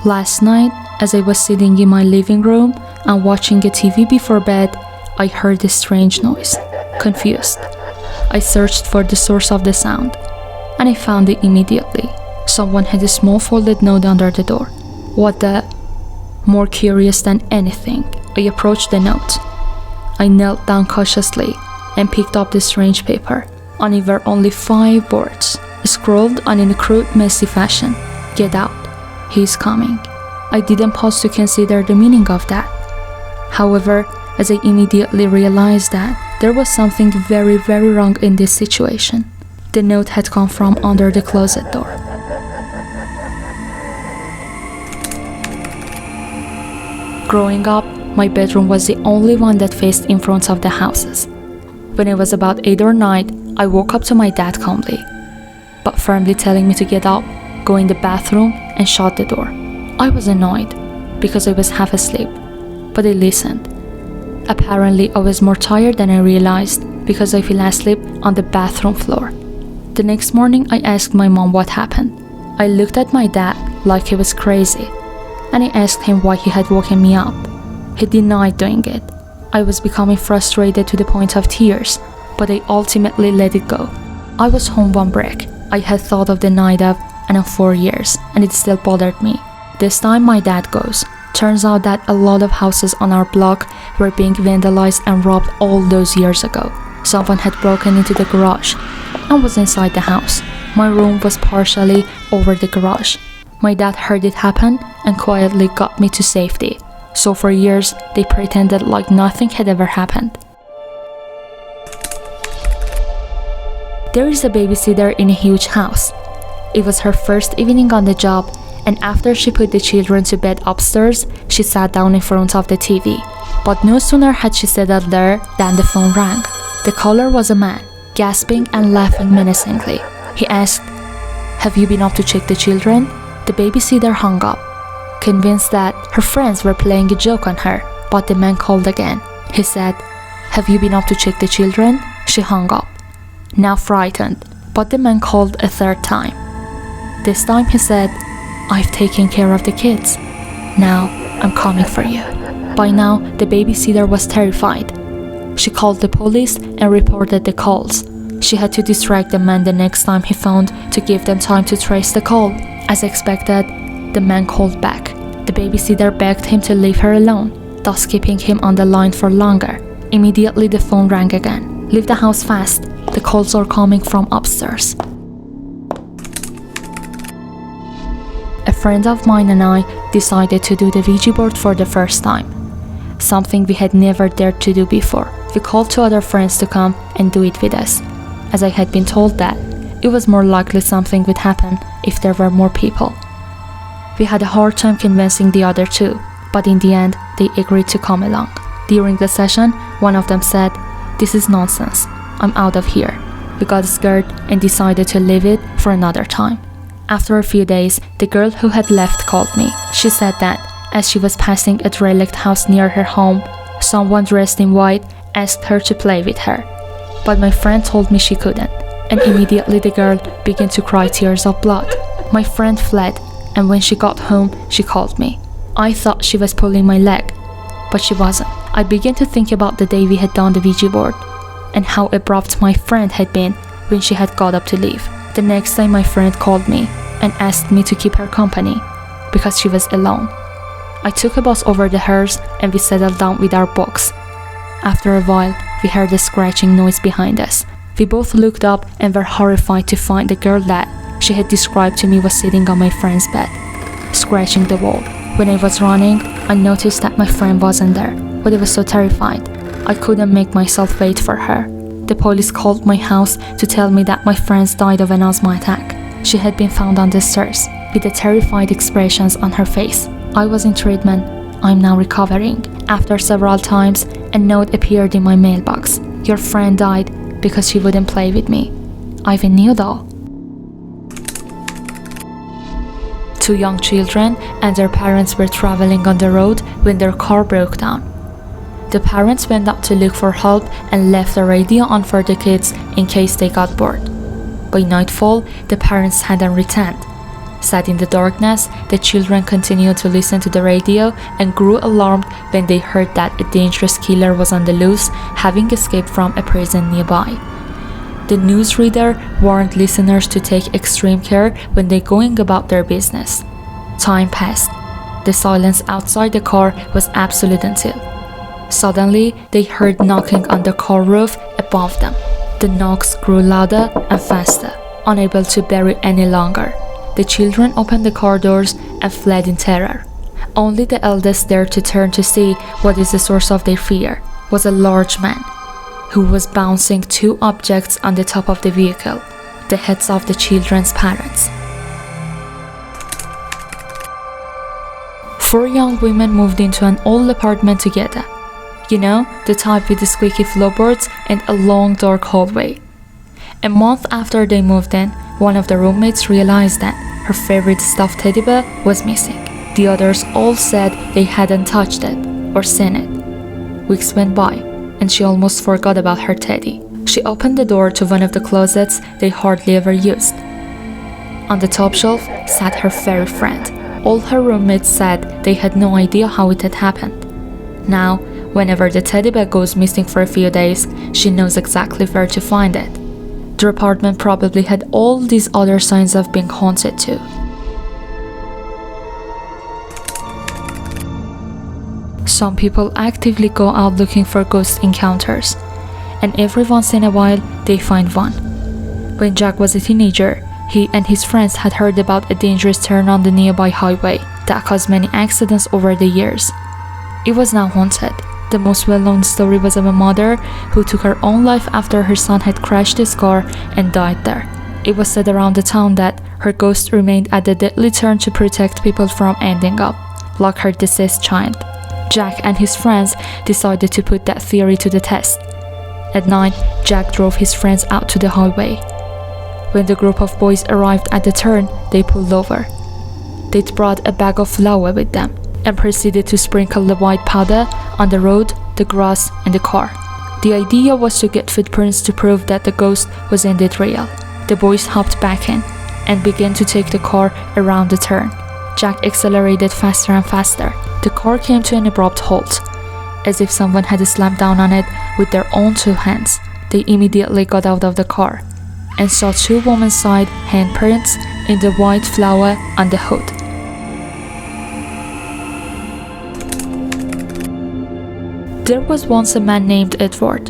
Last night, as I was sitting in my living room and watching a TV before bed, I heard a strange noise. Confused, I searched for the source of the sound, and I found it immediately. Someone had a small folded note under the door. What the? More curious than anything, I approached the note. I knelt down cautiously and picked up the strange paper. On it were only 5 words, scrawled on in a crude, messy fashion. Get out. He's coming. I didn't pause to consider the meaning of that. However, as I immediately realized that there was something very, very wrong in this situation. The note had come from under the closet door. Growing up, my bedroom was the only one that faced in front of the houses. When I was about 8 or 9, I woke up to my dad calmly, but firmly telling me to get up, go in the bathroom, and shut the door. I was annoyed because I was half asleep, but I listened. Apparently, I was more tired than I realized because I fell asleep on the bathroom floor. The next morning, I asked my mom what happened. I looked at my dad like he was crazy, and I asked him why he had woken me up. He denied doing it. I was becoming frustrated to the point of tears, but I ultimately let it go. I was home one break. I had thought of the night of and of 4 years, and it still bothered me. This time my dad goes. Turns out that a lot of houses on our block were being vandalized and robbed all those years ago. Someone had broken into the garage and was inside the house. My room was partially over the garage. My dad heard it happen and quietly got me to safety. So for years, they pretended like nothing had ever happened. There is a babysitter in a huge house. It was her first evening on the job, and after she put the children to bed upstairs, she sat down in front of the TV. But no sooner had she settled there than the phone rang. The caller was a man, gasping and laughing menacingly. He asked, "Have you been up to check the children?" The babysitter hung up, convinced that her friends were playing a joke on her, but the man called again. He said, "Have you been up to check the children?" She hung up, now frightened, but the man called a third time. This time he said, "I've taken care of the kids. Now I'm coming for you." By now, the babysitter was terrified. She called the police and reported the calls. She had to distract the man the next time he phoned to give them time to trace the call. As expected, the man called back. The babysitter begged him to leave her alone, thus keeping him on the line for longer. Immediately the phone rang again. "Leave the house fast. The calls are coming from upstairs." A friend of mine and I decided to do the Ouija board for the first time, something we had never dared to do before. We called 2 other friends to come and do it with us, as I had been told that it was more likely something would happen if there were more people. We had a hard time convincing the other 2, but in the end, they agreed to come along. During the session, one of them said, "This is nonsense. I'm out of here." We got scared and decided to leave it for another time. After a few days, the girl who had left called me. She said that as she was passing a derelict house near her home, someone dressed in white asked her to play with her. But my friend told me she couldn't, and immediately the girl began to cry tears of blood. My friend fled, and when she got home, she called me. I thought she was pulling my leg, but she wasn't. I began to think about the day we had done the Ouija board, and how abrupt my friend had been when she had got up to leave. The next day my friend called me and asked me to keep her company because she was alone. I took a bus over to hers and we settled down with our books. After a while, we heard a scratching noise behind us. We both looked up and were horrified to find the girl that she had described to me was sitting on my friend's bed, scratching the wall. When I was running, I noticed that my friend wasn't there, but I was so terrified, I couldn't make myself wait for her. The police called my house to tell me that my friend died of an asthma attack. She had been found on the stairs, with the terrified expressions on her face. I was in treatment. I'm now recovering. After several times, a note appeared in my mailbox. "Your friend died because she wouldn't play with me. I've a new doll." 2 young children and their parents were traveling on the road when their car broke down. The parents went out to look for help and left the radio on for the kids in case they got bored. By nightfall, the parents hadn't returned, Sat in the darkness, the children continued to listen to the radio and grew alarmed when they heard that a dangerous killer was on the loose, having escaped from a prison nearby. The newsreader warned listeners to take extreme care when they going about their business. Time passed. The silence outside the car was absolute until suddenly they heard knocking on the car roof above them. The knocks grew louder and faster, unable to bear it any longer. The children opened the car doors and fled in terror. Only the eldest dared to turn to see what is the source of their fear. Was a large man who was bouncing two objects on the top of the vehicle, the heads of the children's parents. 4 young women moved into an old apartment together. You know, the type with the squeaky floorboards and a long dark hallway. A month after they moved in, one of the roommates realized that her favorite stuffed teddy bear was missing. The others all said they hadn't touched it or seen it. Weeks went by, and she almost forgot about her teddy. She opened the door to one of the closets they hardly ever used. On the top shelf sat her fairy friend. All her roommates said they had no idea how it had happened. Now, whenever the teddy bear goes missing for a few days, she knows exactly where to find it. The apartment probably had all these other signs of being haunted too. Some people actively go out looking for ghost encounters, and every once in a while they find one. When Jack was a teenager, he and his friends had heard about a dangerous turn on the nearby highway that caused many accidents over the years. It was now haunted. The most well-known story was of a mother who took her own life after her son had crashed his car and died there. It was said around the town that her ghost remained at the deadly turn to protect people from ending up like her deceased child. Jack and his friends decided to put that theory to the test. At night, Jack drove his friends out to the highway. When the group of boys arrived at the turn, they pulled over. They'd brought a bag of flour with them and proceeded to sprinkle the white powder on the road, the grass, and the car. The idea was to get footprints to prove that the ghost was indeed real. The boys hopped back in and began to take the car around the turn. Jack accelerated faster and faster. The car came to an abrupt halt, as if someone had slammed down on it with their own 2 hands. They immediately got out of the car and saw 2 woman-sized handprints in the white flour on the hood. There was once a man named Edward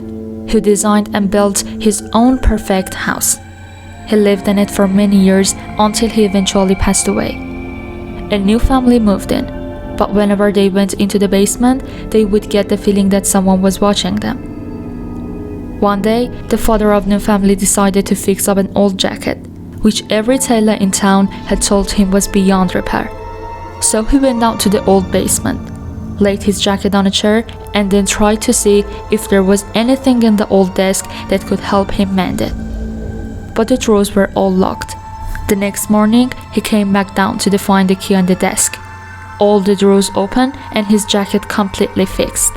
who designed and built his own perfect house. He lived in it for many years until he eventually passed away. A new family moved in, but whenever they went into the basement, they would get the feeling that someone was watching them. One day, the father of the new family decided to fix up an old jacket, which every tailor in town had told him was beyond repair. So he went down to the old basement, laid his jacket on a chair, and then tried to see if there was anything in the old desk that could help him mend it. But the drawers were all locked. The next morning, he came back down to find the key on the desk. All the drawers open and his jacket completely fixed.